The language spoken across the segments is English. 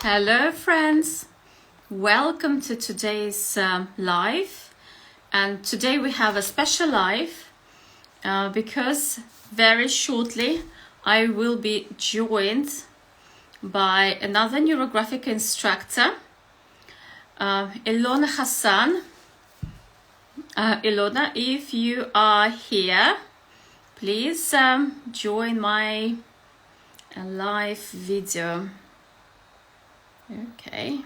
Hello, friends. Welcome to today's live. And today we have a special live because very shortly I will be joined by another NeuroGraphica instructor, Ilona Hassan. Ilona, if you are here, please join my live video. Okay.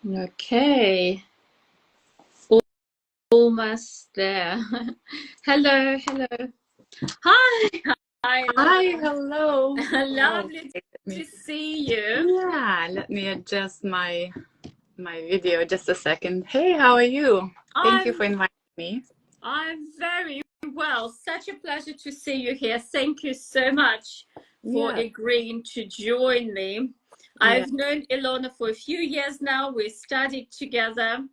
Okay. Almost there. Hello. Hi. Hi, hello. Lovely to see you. Yeah, let me adjust my video just a second. Hey, how are you? Thank you for inviting me. I'm very well. Such a pleasure to see you here. Thank you so much for agreeing to join me. I've known Ilona for a few years now. We studied together,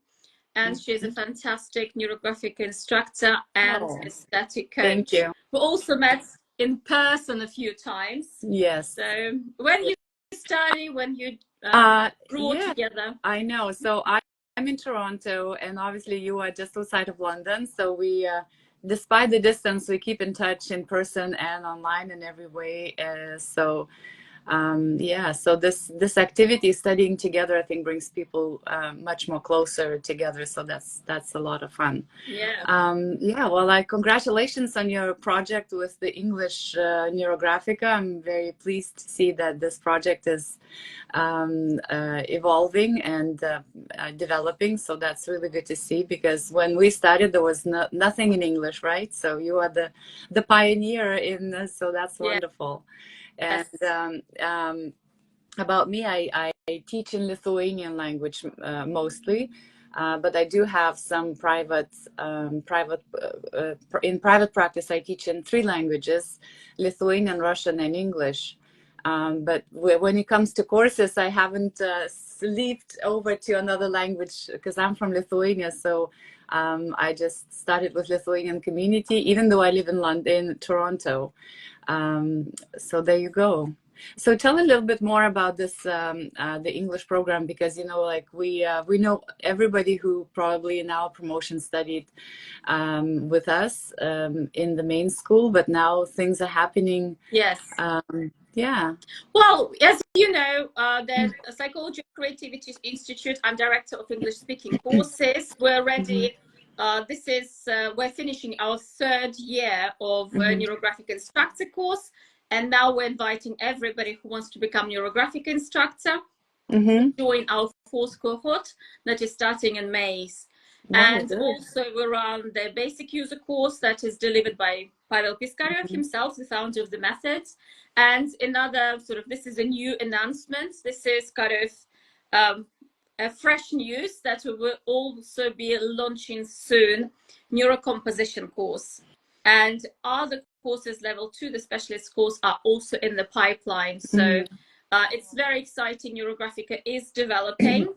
and she's a fantastic NeuroGraphica instructor and aesthetic coach. Thank you. We also met in person a few times. Yes. So when you study, when you brought together. I know. So I'm in Toronto, and obviously you are just outside of London. So we, despite the distance, we keep in touch in person and online in every way. So this activity, studying together, I think brings people much more closer together. So that's a lot of fun. Well, congratulations on your project with the English NeuroGraphica. I'm very pleased to see that this project is evolving and developing. So that's really good to see, because when we started, there was nothing in English, right? So you are the pioneer in this, so that's wonderful. And about me, I teach in Lithuanian language mostly, but I do have some in private practice. I teach in 3 languages: Lithuanian, Russian, and English. But when it comes to courses, I haven't leaped over to another language because I'm from Lithuania. So I just started with Lithuanian community, even though I live in London, Toronto. So there you go. So tell a little bit more about this, the English program, because, you know, like we know everybody who probably in our promotion studied with us in the main school, but now things are happening. Yes. Yeah. Well, as you know, the Psychology of Creativity Institute, I'm director of English speaking courses. We're ready. We're finishing our 3rd year of NeuroGraphica instructor course. And now we're inviting everybody who wants to become NeuroGraphica instructor to join our 4th cohort that is starting in May. And also we're on the basic user course that is delivered by Pavel Piskarev himself, the founder of the method. And another this is a new announcement. This is a fresh news that we will also be launching soon, neurocomposition course. And other courses, level 2, the specialist course, are also in the pipeline. So it's very exciting. NeuroGraphica is developing.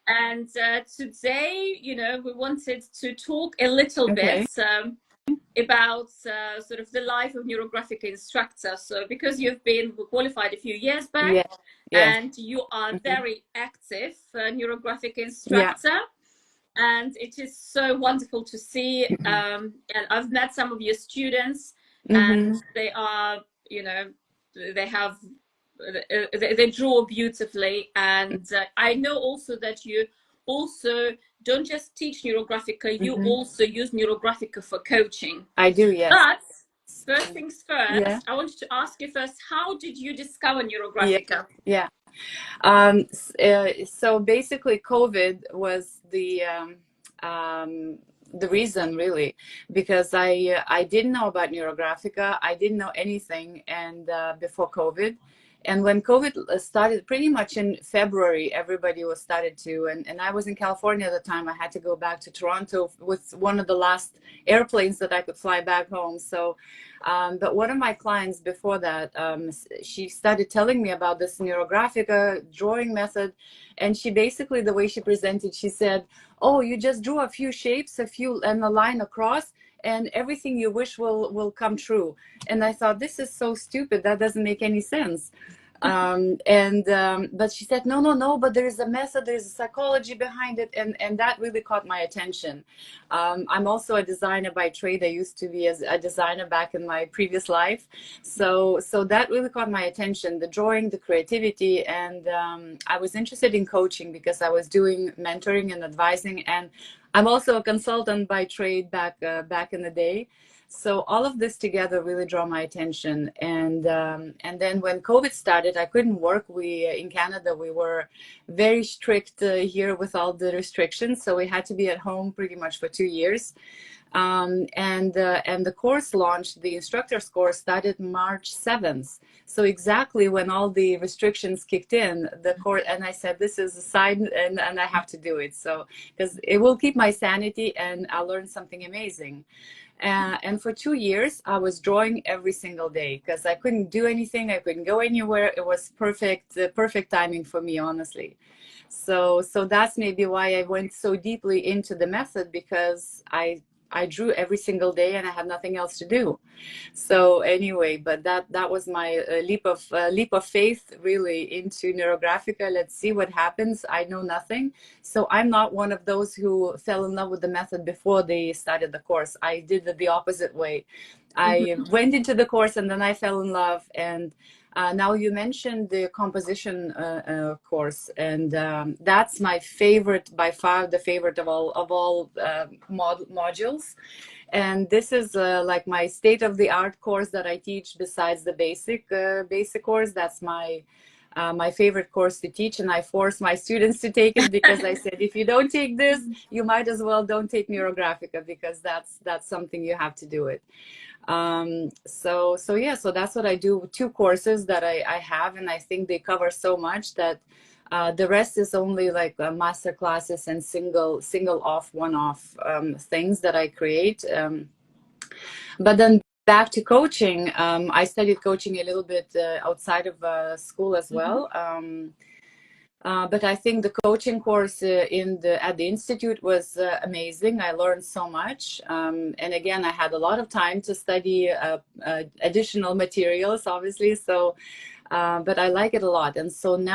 And today, we wanted to talk a little bit about the life of NeuroGraphica instructor. So because you've been qualified a few years back, and you are very active NeuroGraphica instructor, and it is so wonderful to see. And I've met some of your students, and they are, they draw beautifully. And I know also that you also don't just teach NeuroGraphica, you also use NeuroGraphica for coaching. I do, yes. But first things first, I wanted to ask you first, how did you discover NeuroGraphica? So basically COVID was the reason, really, because I didn't know about NeuroGraphica. I didn't know anything, and before COVID. And when COVID started, pretty much in February, everybody was started to, and I was in California at the time. I had to go back to Toronto with one of the last airplanes that I could fly back home. So, but one of my clients before that, she started telling me about this NeuroGraphica drawing method. And she basically, the way she presented, she said, oh, you just drew a few shapes, and a line across, and everything you wish will come true. And I thought, this is so stupid, that doesn't make any sense. But she said, no, but there is a method, there's a psychology behind it, and that really caught my attention. I'm also a designer by trade. I used to be a designer back in my previous life, so that really caught my attention, the drawing, the creativity. And I was interested in coaching because I was doing mentoring and advising, and I'm also a consultant by trade back in the day. So all of this together really drew my attention. And then when COVID started, I couldn't work. We in Canada, we were very strict here with all the restrictions, so we had to be at home pretty much for 2 years. And the course launched, the instructor's course started March 7th. So exactly when all the restrictions kicked in, the course, and I said, this is a side, and I have to do it. So, because it will keep my sanity and I'll learn something amazing. And for 2 years, I was drawing every single day because I couldn't do anything. I couldn't go anywhere. It was perfect timing for me, honestly. So that's maybe why I went so deeply into the method, because I drew every single day and I had nothing else to do. So anyway, but that was my leap of faith really into NeuroGraphica. Let's see what happens. I know nothing, so I'm not one of those who fell in love with the method before they started the course. I did it the opposite way. I went into the course and then I fell in love. And now you mentioned the composition course, and that's my favorite, by far the favorite of all modules. And this is like my state-of-the-art course that I teach besides the basic course. That's my favorite course to teach, and I force my students to take it because I said, if you don't take this, you might as well don't take NeuroGraphica, because that's something you have to do it. So that's what I do. 2 courses that I have, and I think they cover so much that the rest is only like master classes and single off, one-off things that I create. But then back to coaching, I studied coaching a little bit outside of school as well. But I think the coaching course at the Institute was amazing. I learned so much. And again, I had a lot of time to study additional materials, obviously. So, but I like it a lot. And so now